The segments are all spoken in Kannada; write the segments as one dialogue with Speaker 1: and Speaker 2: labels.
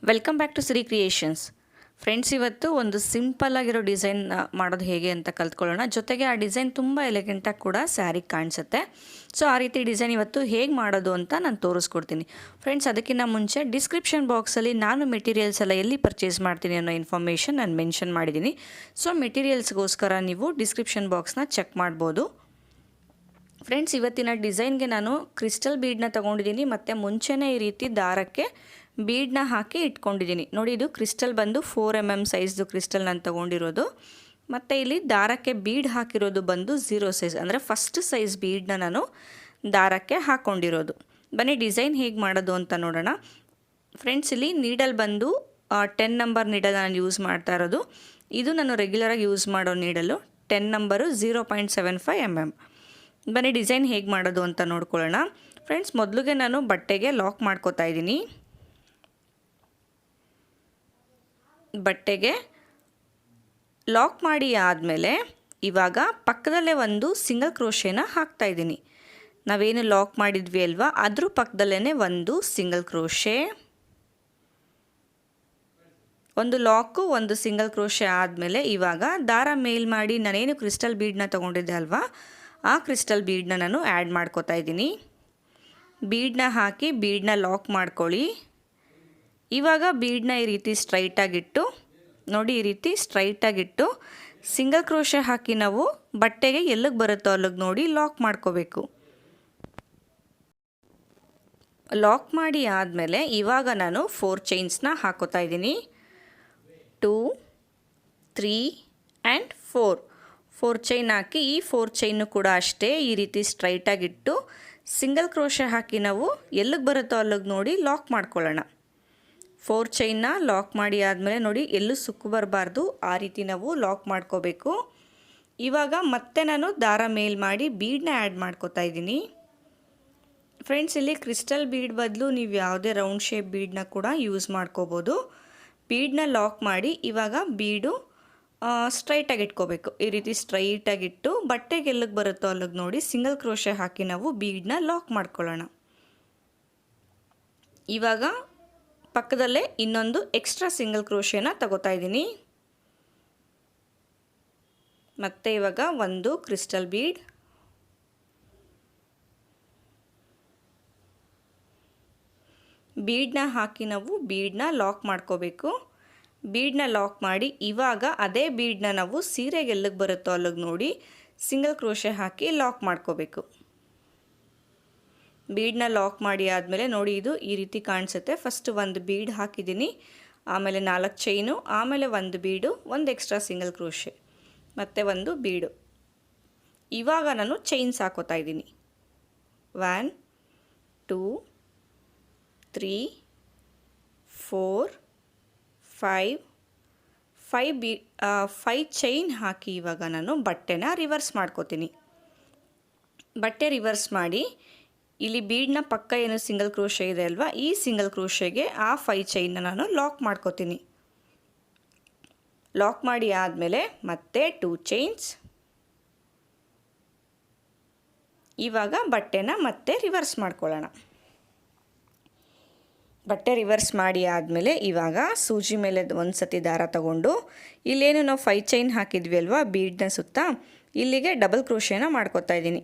Speaker 1: Welcome back to Siri Creations. Friends, ಇವತ್ತು ಒಂದು ಸಿಂಪಲ್ ಆಗಿರೋ ಡಿಸೈನ್ ಮಾಡೋದು ಹೇಗೆ ಅಂತ ಕಲ್ತ್ಕೊಳ್ಳೋಣ. ಜೊತೆಗೆ ಆ ಡಿಸೈನ್ ತುಂಬ ಎಲಿಗೆಂಟಾಗಿ ಕೂಡ ಸ್ಯಾರಿಗೆ ಕಾಣಿಸುತ್ತೆ. ಸೊ ಆ ರೀತಿ ಡಿಸೈನ್ ಇವತ್ತು ಹೇಗೆ ಮಾಡೋದು ಅಂತ ನಾನು ತೋರಿಸ್ಕೊಡ್ತೀನಿ. ಫ್ರೆಂಡ್ಸ್, ಅದಕ್ಕಿಂತ ಮುಂಚೆ ಡಿಸ್ಕ್ರಿಪ್ಷನ್ ಬಾಕ್ಸಲ್ಲಿ ನಾನು ಮೆಟೀರಿಯಲ್ಸ್ ಎಲ್ಲ ಎಲ್ಲಿ ಪರ್ಚೇಸ್ ಮಾಡ್ತೀನಿ ಅನ್ನೋ ಇನ್ಫಾರ್ಮೇಷನ್ ನಾನು ಮೆನ್ಷನ್ ಮಾಡಿದ್ದೀನಿ. ಸೊ ಮೆಟೀರಿಯಲ್ಸ್ಗೋಸ್ಕರ ನೀವು ಡಿಸ್ಕ್ರಿಪ್ಷನ್ ಬಾಕ್ಸ್ನ ಚೆಕ್ ಮಾಡ್ಬೋದು. ಫ್ರೆಂಡ್ಸ್, ಇವತ್ತಿನ ಡಿಸೈನ್ಗೆ ನಾನು ಕ್ರಿಸ್ಟಲ್ ಬೀಡನ್ನ ತೊಗೊಂಡಿದ್ದೀನಿ ಮತ್ತು ಮುಂಚೆನೇ ಈ ರೀತಿ ದಾರಕ್ಕೆ ಬೀಡನ್ನ ಹಾಕಿ ಇಟ್ಕೊಂಡಿದ್ದೀನಿ. ನೋಡಿ, ಇದು ಕ್ರಿಸ್ಟಲ್ ಬಂದು 4mm ಸೈಜ್ದು ಕ್ರಿಸ್ಟಲ್ ನಾನು ತೊಗೊಂಡಿರೋದು. ಮತ್ತು ಇಲ್ಲಿ ದಾರಕ್ಕೆ ಬೀಡ್ ಹಾಕಿರೋದು ಬಂದು 0 ಸೈಜ್, ಅಂದರೆ ಫಸ್ಟ್ ಸೈಜ್ ಬೀಡನ್ನ ನಾನು ದಾರಕ್ಕೆ ಹಾಕ್ಕೊಂಡಿರೋದು. ಬನ್ನಿ ಡಿಸೈನ್ ಹೇಗೆ ಮಾಡೋದು ಅಂತ ನೋಡೋಣ. ಫ್ರೆಂಡ್ಸ್, ಇಲ್ಲಿ ನೀಡಲ್ ಬಂದು 10 ನಂಬರ್ ನೀಡಲ್ ನಾನು ಯೂಸ್ ಮಾಡ್ತಾ ಇರೋದು. ಇದು ನಾನು ರೆಗ್ಯುಲರಾಗಿ ಯೂಸ್ ಮಾಡೋ ನೀಡಲು 10 ನಂಬರು 0.75 mm. ಬನ್ನಿ ಡಿಸೈನ್ ಹೇಗೆ ಮಾಡೋದು ಅಂತ ನೋಡ್ಕೊಳ್ಳೋಣ. ಫ್ರೆಂಡ್ಸ್, ಮೊದಲಿಗೆ ನಾನು ಬಟ್ಟೆಗೆ ಲಾಕ್ ಮಾಡ್ಕೋತಾ ಇದ್ದೀನಿ. ಬಟ್ಟೆಗೆ ಲಾಕ್ ಮಾಡಿ ಆದಮೇಲೆ ಇವಾಗ ಪಕ್ಕದಲ್ಲೇ ಒಂದು ಸಿಂಗಲ್ ಕ್ರೋಶೇನ ಹಾಕ್ತಾಯಿದ್ದೀನಿ. ನಾವೇನು ಲಾಕ್ ಮಾಡಿದ್ವಿ ಅಲ್ವಾ, ಅದ್ರ ಪಕ್ಕದಲ್ಲೇ ಒಂದು ಸಿಂಗಲ್ ಕ್ರೋಶೆ, ಒಂದು ಲಾಕು, ಒಂದು ಸಿಂಗಲ್ ಕ್ರೋಶೆ ಆದಮೇಲೆ ಇವಾಗ ದಾರ ಮೇಲ್ ಮಾಡಿ ನಾನೇನು ಕ್ರಿಸ್ಟಲ್ ಬೀಡನ್ನ ತೊಗೊಂಡಿದ್ದೆ ಅಲ್ವಾ, ಆ ಕ್ರಿಸ್ಟಲ್ ಬೀಡನ್ನ ನಾನು ಆ್ಯಡ್ ಮಾಡ್ಕೋತಾ ಇದ್ದೀನಿ. ಬೀಡನ್ನ ಹಾಕಿ ಬೀಡನ್ನ ಲಾಕ್ ಮಾಡ್ಕೊಳ್ಳಿ. ಇವಾಗ ಬೀಡನ್ನ ಈ ರೀತಿ ಸ್ಟ್ರೈಟಾಗಿಟ್ಟು, ನೋಡಿ ಈ ರೀತಿ ಸ್ಟ್ರೈಟಾಗಿಟ್ಟು ಸಿಂಗಲ್ ಕ್ರೋಶೆ ಹಾಕಿ ನಾವು ಬಟ್ಟೆಗೆ ಎಲ್ಲಿಗೆ ಬರುತ್ತೋ ಅಲ್ಲಿಗೆ ನೋಡಿ ಲಾಕ್ ಮಾಡ್ಕೋಬೇಕು. ಲಾಕ್ ಮಾಡಿ ಆದಮೇಲೆ ಇವಾಗ ನಾನು 4 ಚೈನ್ಸ್ನ ಹಾಕೋತಾ ಇದ್ದೀನಿ. 2, 3 ಆ್ಯಂಡ್ 4 ಚೈನ್ ಹಾಕಿ, ಈ 4 ಚೈನು ಕೂಡ ಅಷ್ಟೇ ಈ ರೀತಿ ಸ್ಟ್ರೈಟಾಗಿಟ್ಟು ಸಿಂಗಲ್ ಕ್ರೋಶೆ ಹಾಕಿ ನಾವು ಎಲ್ಲಿಗೆ ಬರುತ್ತೋ ಅಲ್ಲಿಗೆ ನೋಡಿ ಲಾಕ್ ಮಾಡ್ಕೊಳ್ಳೋಣ. 4 ಚೈನ್ನ ಲಾಕ್ ಮಾಡಿ ಆದಮೇಲೆ ನೋಡಿ ಎಲ್ಲೂ ಸುಕ್ಕು ಬರಬಾರ್ದು, ಆ ರೀತಿ ನಾವು ಲಾಕ್ ಮಾಡ್ಕೋಬೇಕು. ಇವಾಗ ಮತ್ತೆ ನಾನು ದಾರ ಮೇಲ್ ಮಾಡಿ ಬೀಡನ್ನ ಆ್ಯಡ್ ಮಾಡ್ಕೋತಾ ಇದ್ದೀನಿ. ಫ್ರೆಂಡ್ಸ್, ಇಲ್ಲಿ ಕ್ರಿಸ್ಟಲ್ ಬೀಡ್ ಬದಲು ನೀವು ಯಾವುದೇ ರೌಂಡ್ ಶೇಪ್ ಬೀಡನ್ನ ಕೂಡ ಯೂಸ್ ಮಾಡ್ಕೋಬೋದು. ಬೀಡನ್ನ ಲಾಕ್ ಮಾಡಿ ಇವಾಗ ಬೀಡು ಸ್ಟ್ರೈಟಾಗಿ ಇಟ್ಕೋಬೇಕು. ಈ ರೀತಿ ಸ್ಟ್ರೈಟಾಗಿಟ್ಟು ಬಟ್ಟೆಗೆ ಎಲ್ಲಿಗೆ ಬರುತ್ತೋ ಅಲ್ಲಿಗೆ ನೋಡಿ ಸಿಂಗಲ್ ಕ್ರೋಶೆ ಹಾಕಿ ನಾವು ಬೀಡನ್ನ ಲಾಕ್ ಮಾಡ್ಕೊಳ್ಳೋಣ. ಇವಾಗ ಪಕ್ಕದಲ್ಲೇ ಇನ್ನೊಂದು ಎಕ್ಸ್ಟ್ರಾ ಸಿಂಗಲ್ ಕ್ರೋಶೇನ ತಗೋತಾ ಇದ್ದೀನಿ. ಮತ್ತು ಇವಾಗ ಒಂದು ಕ್ರಿಸ್ಟಲ್ ಬೀಡ್, ಬೀಡನ್ನ ಹಾಕಿ ನಾವು ಬೀಡನ್ನ ಲಾಕ್ ಮಾಡ್ಕೋಬೇಕು. ಬೀಡನ್ನ ಲಾಕ್ ಮಾಡಿ ಇವಾಗ ಅದೇ ಬೀಡನ್ನ ನಾವು ಸೀರೆಗೆ ಎಲ್ಲಿಗೆ ಬರುತ್ತೋ ಅಲ್ಲಿಗೆ ನೋಡಿ ಸಿಂಗಲ್ ಕ್ರೋಶೆ ಹಾಕಿ ಲಾಕ್ ಮಾಡ್ಕೋಬೇಕು. ಬೀಡನ್ನ ಲಾಕ್ ಮಾಡಿ ಆದಮೇಲೆ ನೋಡಿ ಇದು ಈ ರೀತಿ ಕಾಣಿಸುತ್ತೆ. ಫಸ್ಟ್ ಒಂದು ಬೀಡ್ ಹಾಕಿದ್ದೀನಿ, ಆಮೇಲೆ 4 ಚೈನು, ಆಮೇಲೆ ಒಂದು ಬೀಡು, ಒಂದು ಎಕ್ಸ್ಟ್ರಾ ಸಿಂಗಲ್ ಕ್ರೋಶೆ, ಮತ್ತು ಒಂದು ಬೀಡು. ಇವಾಗ ನಾನು ಚೈನ್ಸ್ ಹಾಕೋತಾ ಇದ್ದೀನಿ. 1, 2, 3, 4, 5 ಚೈನ್ ಹಾಕಿ ಇವಾಗ ನಾನು ಬಟ್ಟೆನ ರಿವರ್ಸ್ ಮಾಡ್ಕೋತೀನಿ. ಬಟ್ಟೆ ರಿವರ್ಸ್ ಮಾಡಿ ಇಲ್ಲಿ ಬೀಡನ್ನ ಪಕ್ಕ ಏನು ಸಿಂಗಲ್ ಕ್ರೋಶೆ ಇದೆ ಅಲ್ವಾ, ಈ ಸಿಂಗಲ್ ಕ್ರೋಶೆಗೆ ಆ 5 ಚೈನ್ನ ನಾನು ಲಾಕ್ ಮಾಡ್ಕೋತೀನಿ. ಲಾಕ್ ಮಾಡಿ ಆದಮೇಲೆ ಮತ್ತೆ 2 ಚೈನ್ಸ್. ಇವಾಗ ಬಟ್ಟೆನ ಮತ್ತೆ ರಿವರ್ಸ್ ಮಾಡ್ಕೊಳ್ಳೋಣ. ಬಟ್ಟೆ ರಿವರ್ಸ್ ಮಾಡಿ ಆದಮೇಲೆ ಇವಾಗ ಸೂಜಿ ಮೇಲೆ ಒಂದು ಸತಿ ದಾರ ತಗೊಂಡು ಇಲ್ಲೇನು ನಾವು 5 ಚೈನ್ ಹಾಕಿದ್ವಿ ಅಲ್ವಾ ಬೀಡನ್ನ ಸುತ್ತ, ಇಲ್ಲಿಗೆ ಡಬಲ್ ಕ್ರೋಶೇನ ಮಾಡ್ಕೋತಾ ಇದ್ದೀನಿ.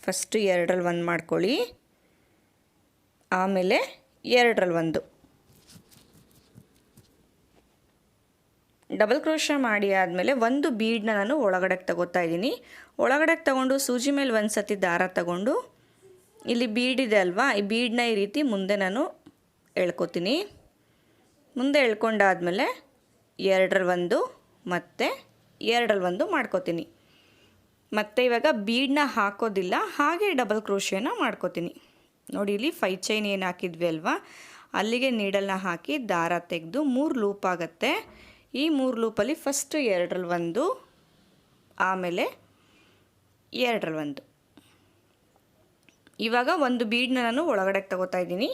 Speaker 1: ಫಸ್ಟು 2ರಲ್ಲಿ 1 ಮಾಡ್ಕೊಳ್ಳಿ, ಆಮೇಲೆ 2ರಲ್ಲಿ 1 ಡಬಲ್ ಕ್ರೋಶ ಮಾಡಿ ಆದಮೇಲೆ ಒಂದು ಬೀಡನ್ನ ನಾನು ಒಳಗಡೆಗೆ ತಗೋತಾ ಇದ್ದೀನಿ. ಒಳಗಡೆಗೆ ತಗೊಂಡು ಸೂಜಿ ಮೇಲೆ ಒಂದು ಸತಿ ದಾರ ತಗೊಂಡು ಇಲ್ಲಿ ಬೀಡ್ ಇದೆ ಅಲ್ವಾ, ಈ ಬೀಡನ್ನ ಈ ರೀತಿ ಮುಂದೆ ನಾನು ಎಳ್ಕೊತೀನಿ. ಮುಂದೆ ಎಳ್ಕೊಂಡಾದಮೇಲೆ 2ರಲ್ಲಿ 1 ಮತ್ತು 2ರಲ್ಲಿ 1 ಮಾಡ್ಕೋತೀನಿ. ಮತ್ತು ಇವಾಗ ಬೀಡನ್ನ ಹಾಕೋದಿಲ್ಲ, ಹಾಗೆ ಡಬಲ್ ಕ್ರೋಶೇನ ಮಾಡ್ಕೋತೀನಿ. ನೋಡಿ ಇಲ್ಲಿ 5 ಚೈನ್ ಏನು ಹಾಕಿದ್ವಿ ಅಲ್ವಾ, ಅಲ್ಲಿಗೆ ನೀಡಲ್ನ ಹಾಕಿ ದಾರ ತೆಗೆದು 3 ಲೂಪ್ ಆಗುತ್ತೆ. ಈ 3 ಲೂಪಲ್ಲಿ ಫಸ್ಟು 2ರಲ್ಲಿ 1, ಆಮೇಲೆ 2ರಲ್ಲಿ 1. ಇವಾಗ ಒಂದು ಬೀಡನ್ನ ನಾನು ಒಳಗಡೆಗೆ ತಗೋತಾ ಇದ್ದೀನಿ.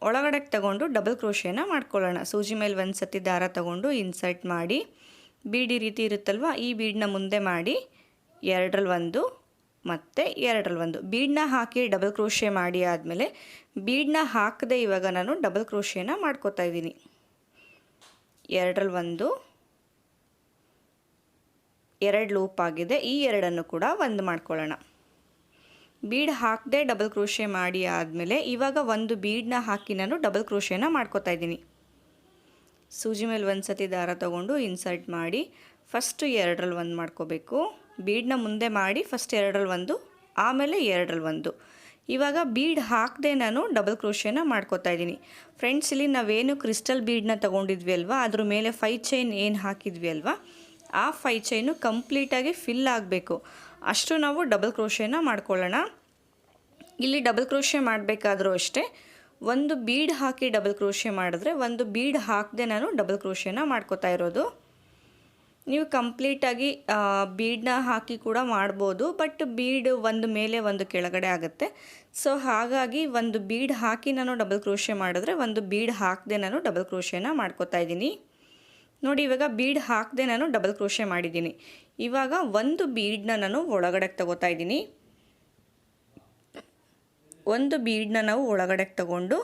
Speaker 1: ಒಳಗಡೆಗೆ ತಗೊಂಡು ಡಬಲ್ ಕ್ರೋಶೇನ ಮಾಡ್ಕೊಳ್ಳೋಣ. ಸೂಜಿ ಮೇಲೆ ಒಂದು ಸತಿ ದಾರ ತಗೊಂಡು ಇನ್ಸರ್ಟ್ ಮಾಡಿ ಬೀಡಿ ರೀತಿ ಇರುತ್ತಲ್ವ, ಈ ಬೀಡನ್ನ ಮುಂದೆ ಮಾಡಿ 2ರಲ್ಲಿ 1, ಮತ್ತು ಎರಡರಲ್ಲಿ ಒಂದು ಬೀಡನ್ನ ಹಾಕಿ ಡಬಲ್ ಕ್ರೋಶೆ ಮಾಡಿ ಆದಮೇಲೆ ಬೀಡನ್ನ ಹಾಕದೆ ಇವಾಗ ನಾನು ಡಬಲ್ ಕ್ರೋಶೆನ ಮಾಡ್ಕೋತಾ ಇದ್ದೀನಿ. ಎರಡರಲ್ಲಿ ಒಂದು, ಎರಡು ಲೂಪ್ ಆಗಿದೆ. ಈ ಎರಡನ್ನು ಕೂಡ ಒಂದು ಮಾಡ್ಕೊಳ್ಳೋಣ. ಬೀಡ್ ಹಾಕದೆ ಡಬಲ್ ಕ್ರೋಶೆ ಮಾಡಿ ಆದಮೇಲೆ ಇವಾಗ ಒಂದು ಬೀಡನ್ನ ಹಾಕಿ ನಾನು ಡಬಲ್ ಕ್ರೋಶೆನ ಮಾಡ್ಕೋತಾ ಇದ್ದೀನಿ. ಸೂಜಿ ಮೇಲೆ ಒಂದು ಸತಿ ದಾರ ತಗೊಂಡು ಇನ್ಸರ್ಟ್ ಮಾಡಿ ಫಸ್ಟು ಎರಡರಲ್ಲಿ ಒಂದು ಮಾಡ್ಕೋಬೇಕು. ಬೀಡನ್ನ ಮುಂದೆ ಮಾಡಿ ಫಸ್ಟ್ ಎರಡರಲ್ಲಿ ಒಂದು, ಆಮೇಲೆ ಎರಡರಲ್ಲಿ ಒಂದು. ಇವಾಗ ಬೀಡ್ ಹಾಕದೆ ನಾನು ಡಬಲ್ ಕ್ರೋಶೆನ ಮಾಡ್ಕೋತಾ ಇದ್ದೀನಿ. ಫ್ರೆಂಡ್ಸ್, ಇಲ್ಲಿ ನಾವೇನು ಕ್ರಿಸ್ಟಲ್ ಬೀಡನ್ನ ತೊಗೊಂಡಿದ್ವಿ ಅಲ್ವಾ, ಅದ್ರ ಮೇಲೆ 5 ಚೈನ್ ಏನು ಹಾಕಿದ್ವಿ ಅಲ್ವಾ, ಆ 5 ಚೈನು ಕಂಪ್ಲೀಟಾಗಿ ಫಿಲ್ ಆಗಬೇಕು. ಅಷ್ಟು ನಾವು ಡಬಲ್ ಕ್ರೋಶೆನ ಮಾಡ್ಕೊಳ್ಳೋಣ. ಇಲ್ಲಿ ಡಬಲ್ ಕ್ರೋಶೆ ಮಾಡಬೇಕಾದ್ರೂ ಅಷ್ಟೇ, ಒಂದು ಬೀಡ್ ಹಾಕಿ ಡಬಲ್ ಕ್ರೋಶೆ ಮಾಡಿದ್ರೆ ಒಂದು ಬೀಡ್ ಹಾಕದೆ ನಾನು ಡಬಲ್ ಕ್ರೋಶೆನ ಮಾಡ್ಕೋತಾ ಇರೋದು. ನೀವು ಕಂಪ್ಲೀಟಾಗಿ ಬೀಡನ್ನ ಹಾಕಿ ಕೂಡ ಮಾಡ್ಬೋದು, ಬಟ್ ಬೀಡ್ ಒಂದು ಮೇಲೆ ಒಂದು ಕೆಳಗಡೆ ಆಗುತ್ತೆ. ಸೊ ಹಾಗಾಗಿ ಒಂದು ಬೀಡ್ ಹಾಕಿ ನಾನು ಡಬಲ್ ಕ್ರೋಶೆ ಮಾಡಿದ್ರೆ ಒಂದು ಬೀಡ್ ಹಾಕದೆ ನಾನು ಡಬಲ್ ಕ್ರೋಶೆನ ಮಾಡ್ಕೋತಾ ಇದ್ದೀನಿ. ನೋಡಿ, ಇವಾಗ ಬೀಡ್ ಹಾಕದೆ ನಾನು ಡಬಲ್ ಕ್ರೋಶೆ ಮಾಡಿದ್ದೀನಿ. ಇವಾಗ ಒಂದು ಬೀಡನ್ನ ನಾನು ಒಳಗಡೆಗೆ ತಗೋತಾ ಇದ್ದೀನಿ. ಒಂದು ಬೀಡನ್ನ ನಾವು ಒಳಗಡೆಗೆ ತಗೊಂಡು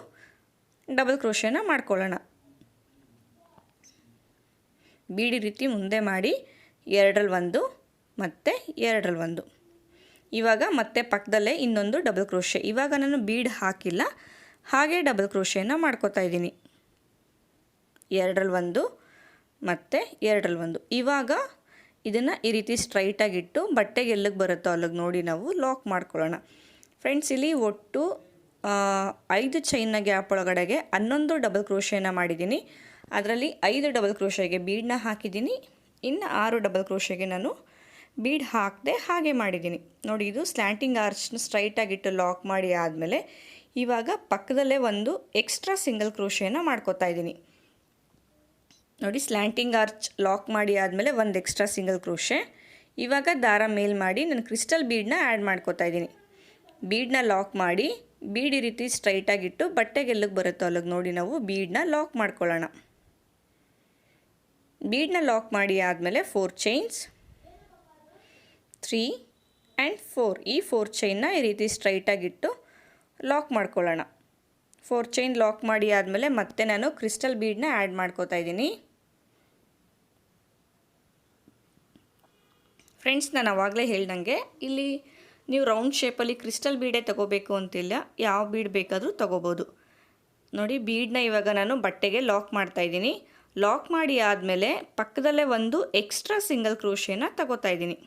Speaker 1: ಡಬಲ್ ಕ್ರೋಶೆನ ಮಾಡ್ಕೊಳ್ಳೋಣ. ಬೀಡಿ ರೀತಿ ಮುಂದೆ ಮಾಡಿ ಎರಡರಲ್ಲಿ ಒಂದು ಮತ್ತು ಎರಡರಲ್ಲಿ ಒಂದು. ಇವಾಗ ಮತ್ತೆ ಪಕ್ಕದಲ್ಲೇ ಇನ್ನೊಂದು ಡಬಲ್ ಕ್ರೋಶೆ. ಇವಾಗ ನಾನು ಬೀಡ್ ಹಾಕಿಲ್ಲ, ಹಾಗೆ ಡಬಲ್ ಕ್ರೋಶೆನ ಮಾಡ್ಕೋತಾ ಇದ್ದೀನಿ. ಎರಡರಲ್ಲಿ ಒಂದು ಮತ್ತು ಎರಡರಲ್ಲಿ ಒಂದು. ಇವಾಗ ಇದನ್ನು ಈ ರೀತಿ ಸ್ಟ್ರೈಟಾಗಿಟ್ಟು ಬಟ್ಟೆಗೆ ಎಲ್ಲಿಗೆ ಬರುತ್ತೋ ಅಲ್ಲಿಗೆ ನೋಡಿ ನಾವು ಲಾಕ್ ಮಾಡ್ಕೊಳ್ಳೋಣ. ಫ್ರೆಂಡ್ಸ್, ಇಲ್ಲಿ ಒಟ್ಟು 5 ಚೈನ್ನ ಗ್ಯಾಪ್ ಒಳಗಡೆಗೆ 11 ಡಬಲ್ ಕ್ರೋಶೆನ ಮಾಡಿದ್ದೀನಿ. ಅದರಲ್ಲಿ 5 ಡಬಲ್ ಕ್ರೋಶೆಗೆ ಬೀಡನ್ನ ಹಾಕಿದ್ದೀನಿ, ಇನ್ನು 6 ಡಬಲ್ ಕ್ರೋಶೆಗೆ ನಾನು ಬೀಡ್ ಹಾಕದೆ ಹಾಗೆ ಮಾಡಿದ್ದೀನಿ. ನೋಡಿ, ಇದು ಸ್ಲ್ಯಾಂಟಿಂಗ್ ಆರ್ಚ್ನ ಸ್ಟ್ರೈಟಾಗಿಟ್ಟು ಲಾಕ್ ಮಾಡಿ ಆದಮೇಲೆ ಇವಾಗ ಪಕ್ಕದಲ್ಲೇ ಒಂದು ಎಕ್ಸ್ಟ್ರಾ ಸಿಂಗಲ್ ಕ್ರೋಶೆನ ಮಾಡ್ಕೋತಾ ಇದ್ದೀನಿ. ನೋಡಿ, ಸ್ಲ್ಯಾಂಟಿಂಗ್ ಆರ್ಚ್ ಲಾಕ್ ಮಾಡಿ ಆದಮೇಲೆ ಒಂದು ಎಕ್ಸ್ಟ್ರಾ ಸಿಂಗಲ್ ಕ್ರೋಶೆ. ಇವಾಗ ದಾರ ಮೇಲ್ ಮಾಡಿ ನಾನು ಕ್ರಿಸ್ಟಲ್ ಬೀಡನ್ನ ಆ್ಯಡ್ ಮಾಡ್ಕೋತಾ ಇದ್ದೀನಿ. ಬೀಡನ್ನ ಲಾಕ್ ಮಾಡಿ ಬೀಡ್ ಈ ರೀತಿ ಸ್ಟ್ರೈಟಾಗಿಟ್ಟು ಬಟ್ಟೆಗೆ ಎಲ್ಲಿಗೆ ಬರುತ್ತೋ ಅಲ್ಲಿಗೆ ನೋಡಿ ನಾವು ಬೀಡನ್ನ ಲಾಕ್ ಮಾಡ್ಕೊಳ್ಳೋಣ. ಬೀಡನ್ನ ಲಾಕ್ ಮಾಡಿ ಆದಮೇಲೆ 4 ಚೈನ್ಸ್, 3 ಆ್ಯಂಡ್ 4, ಈ 4 ಚೈನ್ನ ಈ ರೀತಿ ಸ್ಟ್ರೈಟಾಗಿಟ್ಟು ಲಾಕ್ ಮಾಡ್ಕೊಳ್ಳೋಣ. 4 ಚೈನ್ ಲಾಕ್ ಮಾಡಿ ಆದಮೇಲೆ ಮತ್ತೆ ನಾನು ಕ್ರಿಸ್ಟಲ್ ಬೀಡನ್ನ ಆ್ಯಡ್ ಮಾಡ್ಕೋತಾ ಇದ್ದೀನಿ. ಫ್ರೆಂಡ್ಸ್, ನಾನು ಆವಾಗಲೇ ಹೇಳ್ದಂಗೆ ಇಲ್ಲಿ ನೀವು ರೌಂಡ್ ಶೇಪಲ್ಲಿ ಕ್ರಿಸ್ಟಲ್ ಬೀಡೇ ತೊಗೋಬೇಕು ಅಂತಿಲ್ಲ, ಯಾವ ಬೀಡ್ ಬೇಕಾದರೂ ತೊಗೋಬೋದು. ನೋಡಿ, ಬೀಡನ್ನ ಇವಾಗ ನಾನು ಬಟ್ಟೆಗೆ ಲಾಕ್ ಮಾಡ್ತಾಯಿದ್ದೀನಿ. ಲಾಕ್ ಮಾಡಿ ಆದಮೇಲೆ ಪಕ್ಕದಲ್ಲೇ ಒಂದು ಎಕ್ಸ್ಟ್ರಾ ಸಿಂಗಲ್ ಕ್ರೋಶೆನ ತಗೋತಾ ಇದ್ದೀನಿ.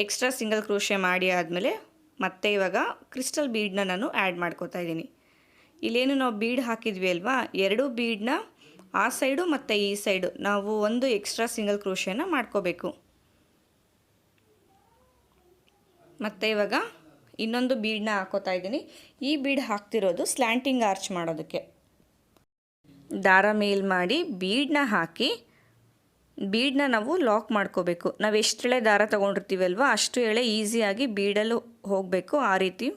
Speaker 1: ಎಕ್ಸ್ಟ್ರಾ ಸಿಂಗಲ್ ಕ್ರೋಶೆ ಮಾಡಿ ಆದಮೇಲೆ ಮತ್ತೆ ಇವಾಗ ಕ್ರಿಸ್ಟಲ್ ಬೀಡನ್ನ ನಾನು ಆ್ಯಡ್ ಮಾಡ್ಕೋತಾ ಇದ್ದೀನಿ. ಇಲ್ಲೇನು ನಾವು ಬೀಡ್ ಹಾಕಿದ್ವಿ ಅಲ್ವಾ, 2 ಬೀಡನ್ನ ಆ ಸೈಡು ಮತ್ತು ಈ ಸೈಡು ನಾವು ಒಂದು ಎಕ್ಸ್ಟ್ರಾ ಸಿಂಗಲ್ ಕ್ರೋಶೆನ ಮಾಡ್ಕೋಬೇಕು. ಮತ್ತು ಇವಾಗ ಇನ್ನೊಂದು ಬೀಡನ್ನ ಹಾಕೋತಾ ಇದ್ದೀನಿ. ಈ ಬೀಡ್ ಹಾಕ್ತಿರೋದು ಸ್ಲ್ಯಾಂಟಿಂಗ್ ಆರ್ಚ್ ಮಾಡೋದಕ್ಕೆ. ದಾರ ಮೇಲ್ ಮಾಡಿ ಬೀಡನ್ನ ಹಾಕಿ ಬೀಡನ್ನ ನಾವು ಲಾಕ್ ಮಾಡ್ಕೋಬೇಕು. ನಾವು ಎಷ್ಟು ಎಳೆ ದಾರ ತೊಗೊಂಡಿರ್ತೀವಲ್ವ ಅಷ್ಟು ಎಳೆ ಈಸಿಯಾಗಿ ಬೀಡಲ್ಲೂ ಹೋಗಬೇಕು. ಆ ರೀತಿ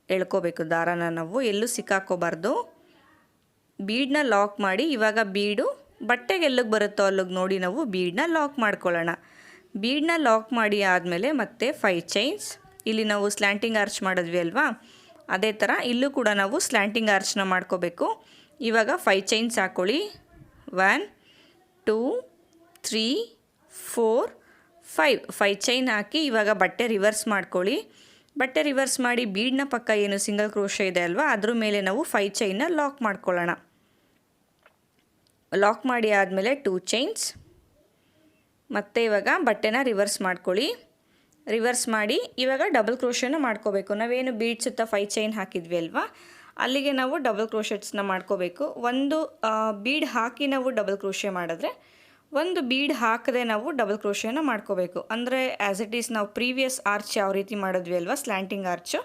Speaker 1: ಎಳ್ಕೋಬೇಕು ದಾರನ, ನಾವು ಎಲ್ಲೂ ಸಿಕ್ಕಾಕೋಬಾರ್ದು. ಬೀಡನ್ನ ಲಾಕ್ ಮಾಡಿ ಇವಾಗ ಬೀಡು ಬಟ್ಟೆಗೆ ಎಲ್ಲಿಗೆ ಬರುತ್ತೋ ಅಲ್ಲಿಗೆ ನೋಡಿ ನಾವು ಬೀಡನ್ನ ಲಾಕ್ ಮಾಡ್ಕೊಳ್ಳೋಣ. ಬೀಡನ್ನ ಲಾಕ್ ಮಾಡಿ ಆದಮೇಲೆ ಮತ್ತೆ 5 ಚೈನ್ಸ್, ಇಲ್ಲಿ ನಾವು ಸ್ಲ್ಯಾಂಟಿಂಗ್ ಆರ್ಚ್ ಮಾಡಿದ್ವಿ ಅಲ್ವಾ, ಅದೇ ಥರ ಇಲ್ಲೂ ಕೂಡ ನಾವು ಸ್ಲ್ಯಾಂಟಿಂಗ್ ಆರ್ಚ್ನ ಮಾಡ್ಕೋಬೇಕು. ಇವಾಗ 5 ಚೈನ್ಸ್ ಹಾಕ್ಕೊಳ್ಳಿ. 1 2 3 4 5 ಚೈನ್ ಹಾಕಿ ಇವಾಗ ಬಟ್ಟೆ ರಿವರ್ಸ್ ಮಾಡ್ಕೊಳ್ಳಿ. ಬಟ್ಟೆ ರಿವರ್ಸ್ ಮಾಡಿ ಬೀಡ್ನ ಪಕ್ಕ ಏನು ಸಿಂಗಲ್ ಕ್ರೋಶೆ ಇದೆ ಅಲ್ವಾ, ಅದ್ರ ಮೇಲೆ ನಾವು 5 ಚೈನ್ನ ಲಾಕ್ ಮಾಡ್ಕೊಳ್ಳೋಣ. ಲಾಕ್ ಮಾಡಿ ಆದಮೇಲೆ 2 ಚೈನ್ಸ್, ಮತ್ತು ಇವಾಗ ಬಟ್ಟೆನ ರಿವರ್ಸ್ ಮಾಡ್ಕೊಳ್ಳಿ. ರಿವರ್ಸ್ ಮಾಡಿ ಇವಾಗ ಡಬಲ್ ಕ್ರೋಶೆನ ಮಾಡ್ಕೋಬೇಕು. ನಾವೇನು ಬೀಡ್ ಸುತ್ತ 5 ಚೈನ್ ಹಾಕಿದ್ವಿ ಅಲ್ವಾ, ಅಲ್ಲಿಗೆ ನಾವು ಡಬಲ್ ಕ್ರೋಶೆಟ್ಸ್ನ ಮಾಡ್ಕೋಬೇಕು. ಒಂದು ಬೀಡ್ ಹಾಕಿ ನಾವು ಡಬಲ್ ಕ್ರೋಶೆ ಮಾಡಿದ್ರೆ ಒಂದು ಬೀಡ್ ಹಾಕದೆ ನಾವು ಡಬಲ್ ಕ್ರೋಶೆನ ಮಾಡ್ಕೋಬೇಕು. ಅಂದರೆ ಆ್ಯಸ್ ಇಟ್ ಈಸ್ ನಾವು ಪ್ರೀವಿಯಸ್ ಆರ್ಚ್ ಯಾವ ರೀತಿ ಮಾಡಿದ್ವಿ ಅಲ್ವಾ, ಸ್ಲ್ಯಾಂಟಿಂಗ್ ಆರ್ಚು,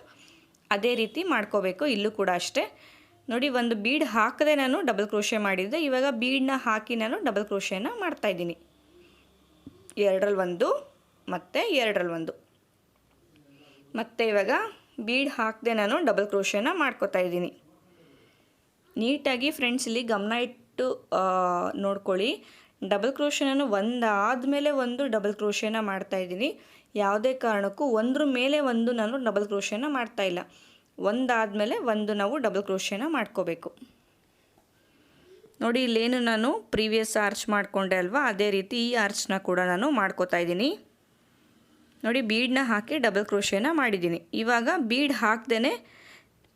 Speaker 1: ಅದೇ ರೀತಿ ಮಾಡ್ಕೋಬೇಕು. ಇಲ್ಲೂ ಕೂಡ ಅಷ್ಟೇ. ನೋಡಿ, ಒಂದು ಬೀಡ್ ಹಾಕದೆ ನಾನು ಡಬಲ್ ಕ್ರೋಶೆ ಮಾಡಿದ್ದೆ. ಇವಾಗ ಬೀಡನ್ನ ಹಾಕಿ ನಾನು ಡಬಲ್ ಕ್ರೋಶೆನ ಮಾಡ್ತಾಯಿದ್ದೀನಿ. 2ರಲ್ಲಿ ಒಂದು ಮತ್ತು 2ರಲ್ಲಿ ಒಂದು. ಮತ್ತು ಇವಾಗ ಬೀಡ್ ಹಾಕದೆ ನಾನು ಡಬಲ್ ಕ್ರೋಶೆನ ಮಾಡ್ಕೋತಾ ಇದ್ದೀನಿ. ನೀಟಾಗಿ ಫ್ರೆಂಡ್ಸ್ ಇಲ್ಲಿ ಗಮನ ಇಟ್ಟು ನೋಡ್ಕೊಳ್ಳಿ. ಡಬಲ್ ಕ್ರೋಶೆನ ಒಂದಾದಮೇಲೆ ಒಂದು ಡಬಲ್ ಕ್ರೋಶೆನ ಮಾಡ್ತಾಯಿದ್ದೀನಿ. ಯಾವುದೇ ಕಾರಣಕ್ಕೂ ಒಂದ್ರ ಮೇಲೆ ಒಂದು ನಾನು ಡಬಲ್ ಕ್ರೋಶೆನ ಮಾಡ್ತಾಯಿಲ್ಲ. ಒಂದಾದಮೇಲೆ ಒಂದು ನಾವು ಡಬಲ್ ಕ್ರೋಶೆನ ಮಾಡ್ಕೋಬೇಕು. ನೋಡಿ ಇಲ್ಲೇನು ನಾನು ಪ್ರೀವಿಯಸ್ ಆರ್ಚ್ ಮಾಡಿಕೊಂಡೆ ಅಲ್ವಾ, ಅದೇ ರೀತಿ ಈ ಆರ್ಚ್ನ ಕೂಡ ನಾನು ಮಾಡ್ಕೋತಾ ಇದ್ದೀನಿ. ನೋಡಿ ಬೀಡನ್ನ ಹಾಕಿ ಡಬಲ್ ಕ್ರೋಶೆನ ಮಾಡಿದ್ದೀನಿ. ಇವಾಗ ಬೀಡ್ ಹಾಕ್ದೇ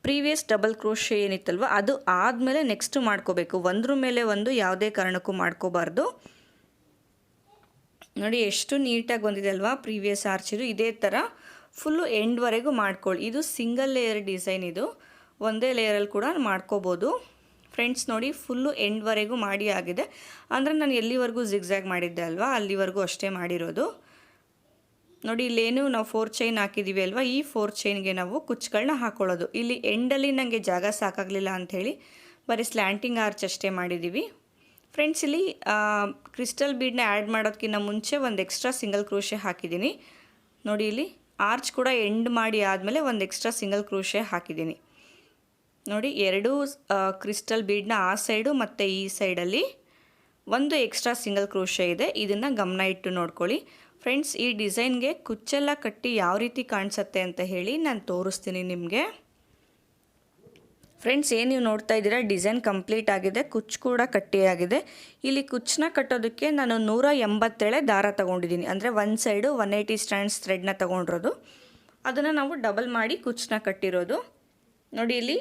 Speaker 1: ಪ್ರೀವಿಯಸ್ ಡಬಲ್ ಕ್ರೋಶೆ ಏನಿತ್ತಲ್ವ ಅದು ಆದಮೇಲೆ ನೆಕ್ಸ್ಟು ಮಾಡ್ಕೋಬೇಕು. ಒಂದ್ರ ಮೇಲೆ ಒಂದು ಯಾವುದೇ ಕಾರಣಕ್ಕೂ ಮಾಡ್ಕೋಬಾರ್ದು. ನೋಡಿ ಎಷ್ಟು ನೀಟಾಗಿ ಬಂದಿದೆ ಅಲ್ವಾ ಪ್ರೀವಿಯಸ್ ಆರ್ಚಿದು. ಇದೇ ಥರ ಫುಲ್ಲು ಎಂಡ್ವರೆಗೂ ಮಾಡ್ಕೊಳ್ಳಿ. ಇದು ಸಿಂಗಲ್ ಲೇಯರ್ ಡಿಸೈನ್, ಇದು ಒಂದೇ ಲೇಯರಲ್ಲಿ ಕೂಡ ಮಾಡ್ಕೋಬೋದು. ಫ್ರೆಂಡ್ಸ್ ನೋಡಿ ಫುಲ್ಲು ಎಂಡ್ವರೆಗೂ ಮಾಡಿ ಆಗಿದೆ. ಅಂದರೆ ನಾನು ಎಲ್ಲಿವರೆಗೂ ಜಿಗ್ಜ್ಯಾಗ್ ಮಾಡಿದ್ದೆ ಅಲ್ವಾ ಅಲ್ಲಿವರೆಗೂ ಅಷ್ಟೇ ಮಾಡಿರೋದು. ನೋಡಿ ಇಲ್ಲೇನು ನಾವು 4 ಚೈನ್ ಹಾಕಿದ್ದೀವಿ ಅಲ್ವಾ, ಈ 4 ಚೈನ್ಗೆ ನಾವು ಕುಚ್ಚುಗಳನ್ನ ಹಾಕ್ಕೊಳ್ಳೋದು. ಇಲ್ಲಿ ಎಂಡಲ್ಲಿ ನನಗೆ ಜಾಗ ಸಾಕಾಗಲಿಲ್ಲ ಅಂಥೇಳಿ ಬರೀ ಸ್ಲ್ಯಾಂಟಿಂಗ್ ಆರ್ಚ್ ಅಷ್ಟೇ ಮಾಡಿದ್ದೀವಿ. ಫ್ರೆಂಡ್ಸ್ ಇಲ್ಲಿ ಕ್ರಿಸ್ಟಲ್ ಬೀಡನ್ನ ಆ್ಯಡ್ ಮಾಡೋದಕ್ಕಿಂತ ಮುಂಚೆ ಒಂದು ಎಕ್ಸ್ಟ್ರಾ ಸಿಂಗಲ್ ಕ್ರೋಶೆ ಹಾಕಿದ್ದೀನಿ. ನೋಡಿ ಇಲ್ಲಿ ಆರ್ಚ್ ಕೂಡ ಎಂಡ್ ಮಾಡಿ ಆದಮೇಲೆ ಒಂದು ಎಕ್ಸ್ಟ್ರಾ ಸಿಂಗಲ್ ಕ್ರೋಶೆ ಹಾಕಿದ್ದೀನಿ. ನೋಡಿ ಎರಡೂ ಕ್ರಿಸ್ಟಲ್ ಬೀಡನ್ನ ಆ ಸೈಡು ಮತ್ತು ಈ ಸೈಡಲ್ಲಿ ಒಂದು ಎಕ್ಸ್ಟ್ರಾ ಸಿಂಗಲ್ ಕ್ರೋಶೆ ಇದೆ. ಇದನ್ನು ಗಮನ ಇಟ್ಟು ನೋಡ್ಕೊಳ್ಳಿ. ಫ್ರೆಂಡ್ಸ್ ಈ ಡಿಸೈನ್ಗೆ ಕುಚ್ಚೆಲ್ಲ ಕಟ್ಟಿ ಯಾವ ರೀತಿ ಕಾಣಿಸುತ್ತೆ ಅಂತ ಹೇಳಿ ನಾನು ತೋರಿಸ್ತೀನಿ ನಿಮಗೆ. ಫ್ರೆಂಡ್ಸ್ ಏನು ನೀವು ನೋಡ್ತಾ ಇದ್ದೀರಾ ಡಿಸೈನ್ ಕಂಪ್ಲೀಟ್ ಆಗಿದೆ, ಕುಚ್ಚು ಕೂಡ ಕಟ್ಟಿಯಾಗಿದೆ. ಇಲ್ಲಿ ಕುಚ್ಚನ್ನ ಕಟ್ಟೋದಕ್ಕೆ ನಾನು 187 ದಾರ ತೊಗೊಂಡಿದ್ದೀನಿ. ಅಂದರೆ ಒಂದು ಸೈಡು 180 ಸ್ಟ್ಯಾಂಡ್ಸ್ ಥ್ರೆಡ್ನ ತೊಗೊಂಡಿರೋದು, ಅದನ್ನು ನಾವು ಡಬಲ್ ಮಾಡಿ ಕುಚ್ಚನ್ನ ಕಟ್ಟಿರೋದು. ನೋಡಿ ಇಲ್ಲಿ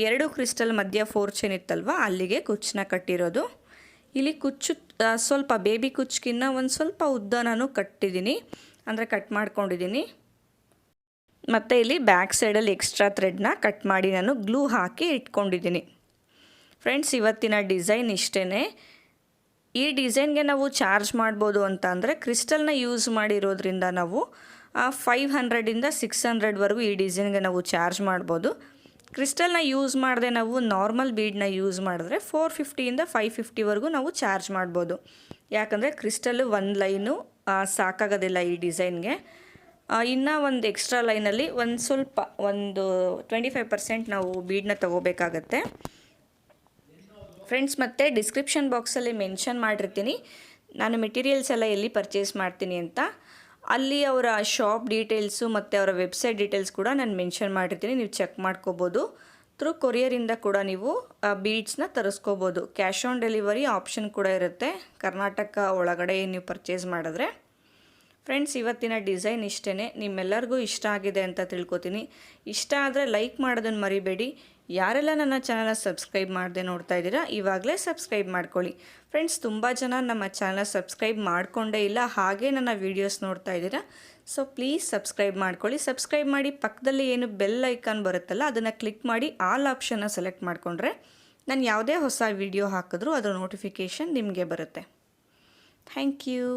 Speaker 1: 2 ಕ್ರಿಸ್ಟಲ್ ಮಧ್ಯ 4 ಚೈನ್ ಇತ್ತಲ್ವ ಅಲ್ಲಿಗೆ ಕುಚ್ಚನ್ನ ಕಟ್ಟಿರೋದು. ಇಲ್ಲಿ ಕುಚ್ಚು ಸ್ವಲ್ಪ ಬೇಬಿ ಕುಚ್ಚಿಗಿನ್ನ ಒಂದು ಸ್ವಲ್ಪ ಉದ್ದ ನಾನು ಕಟ್ಟಿದ್ದೀನಿ, ಅಂದರೆ ಕಟ್ ಮಾಡ್ಕೊಂಡಿದ್ದೀನಿ. ಮತ್ತು ಇಲ್ಲಿ ಬ್ಯಾಕ್ ಸೈಡಲ್ಲಿ ಎಕ್ಸ್ಟ್ರಾ ಥ್ರೆಡ್ನ ಕಟ್ ಮಾಡಿ ನಾನು ಗ್ಲೂ ಹಾಕಿ ಇಟ್ಕೊಂಡಿದ್ದೀನಿ. ಫ್ರೆಂಡ್ಸ್ ಇವತ್ತಿನ ಡಿಸೈನ್ ಇಷ್ಟೇ. ಈ ಡಿಸೈನ್ಗೆ ನಾವು ಚಾರ್ಜ್ ಮಾಡ್ಬೋದು ಅಂತ ಅಂದರೆ ಕ್ರಿಸ್ಟಲ್ನ ಯೂಸ್ ಮಾಡಿರೋದ್ರಿಂದ ನಾವು 500ಇಂದ 600ವರೆಗೂ ಈ ಡಿಸೈನ್ಗೆ ನಾವು ಚಾರ್ಜ್ ಮಾಡ್ಬೋದು. ಕ್ರಿಸ್ಟಲ್ನ ಯೂಸ್ ಮಾಡದೆ ನಾವು ನಾರ್ಮಲ್ ಬೀಡನ್ನ ಯೂಸ್ ಮಾಡಿದ್ರೆ 450ಇಂದ 550ವರೆಗೂ ನಾವು ಚಾರ್ಜ್ ಮಾಡ್ಬೋದು. ಯಾಕಂದರೆ ಕ್ರಿಸ್ಟಲ್ಲು ಒಂದು ಲೈನು ಸಾಕಾಗೋದಿಲ್ಲ ಈ ಡಿಸೈನ್ಗೆ. ಇನ್ನೂ ಒಂದು ಎಕ್ಸ್ಟ್ರಾ ಲೈನಲ್ಲಿ ಒಂದು ಸ್ವಲ್ಪ ಒಂದು 25% ನಾವು ಬೀಡನ್ನ ತೊಗೋಬೇಕಾಗತ್ತೆ. ಫ್ರೆಂಡ್ಸ್ ಮತ್ತು ಡಿಸ್ಕ್ರಿಪ್ಷನ್ ಬಾಕ್ಸಲ್ಲಿ ಮೆನ್ಷನ್ ಮಾಡಿರ್ತೀನಿ ನಾನು ಮೆಟೀರಿಯಲ್ಸ್ ಎಲ್ಲ ಎಲ್ಲಿ ಪರ್ಚೇಸ್ ಮಾಡ್ತೀನಿ ಅಂತ. ಅಲ್ಲಿ ಅವರ ಶಾಪ್ ಡೀಟೇಲ್ಸು ಮತ್ತು ಅವರ ವೆಬ್ಸೈಟ್ ಡೀಟೇಲ್ಸ್ ಕೂಡ ನಾನು ಮೆನ್ಷನ್ ಮಾಡಿರ್ತೀನಿ, ನೀವು ಚೆಕ್ ಮಾಡ್ಕೋಬೋದು. ಥ್ರೂ ಕೊರಿಯರಿಂದ ಕೂಡ ನೀವು ಬೀಡ್ಸ್ನ ತರಿಸ್ಕೋಬೋದು. ಕ್ಯಾಶ್ ಆನ್ ಡೆಲಿವರಿ ಆಪ್ಷನ್ ಕೂಡ ಇರುತ್ತೆ ಕರ್ನಾಟಕ ಒಳಗಡೆ ನೀವು ಪರ್ಚೇಸ್ ಮಾಡಿದ್ರೆ. ಫ್ರೆಂಡ್ಸ್ ಇವತ್ತಿನ ಡಿಸೈನ್ ಇಷ್ಟೇ. ನಿಮ್ಮೆಲ್ಲರಿಗೂ ಇಷ್ಟ ಆಗಿದೆ ಅಂತ ತಿಳ್ಕೊತೀನಿ. ಇಷ್ಟ ಆದರೆ ಲೈಕ್ ಮಾಡೋದನ್ನು ಮರಿಬೇಡಿ. ಯಾರೆಲ್ಲ ನನ್ನ ಚಾನಲ್ನ ಸಬ್ಸ್ಕ್ರೈಬ್ ಮಾಡದೆ ನೋಡ್ತಾ ಇದ್ದೀರಾ ಇವಾಗಲೇ ಸಬ್ಸ್ಕ್ರೈಬ್ ಮಾಡ್ಕೊಳ್ಳಿ. ಫ್ರೆಂಡ್ಸ್ ತುಂಬ ಜನ ನಮ್ಮ ಚಾನಲ್ನ ಸಬ್ಸ್ಕ್ರೈಬ್ ಮಾಡಿಕೊಂಡೇ ಇಲ್ಲ, ಹಾಗೆ ನನ್ನ ವೀಡಿಯೋಸ್ ನೋಡ್ತಾ ಇದ್ದೀರಾ. ಸೊ ಪ್ಲೀಸ್ ಸಬ್ಸ್ಕ್ರೈಬ್ ಮಾಡ್ಕೊಳ್ಳಿ. ಸಬ್ಸ್ಕ್ರೈಬ್ ಮಾಡಿ ಪಕ್ಕದಲ್ಲಿ ಏನು ಬೆಲ್ ಐಕಾನ್ ಬರುತ್ತಲ್ಲ ಅದನ್ನು ಕ್ಲಿಕ್ ಮಾಡಿ ಆಲ್ ಆಪ್ಷನ್ನ ಸೆಲೆಕ್ಟ್ ಮಾಡಿಕೊಂಡ್ರೆ ನಾನು ಯಾವುದೇ ಹೊಸ ವೀಡಿಯೋ ಹಾಕಿದ್ರೂ ಅದರ ನೋಟಿಫಿಕೇಷನ್ ನಿಮಗೆ ಬರುತ್ತೆ. Thank you.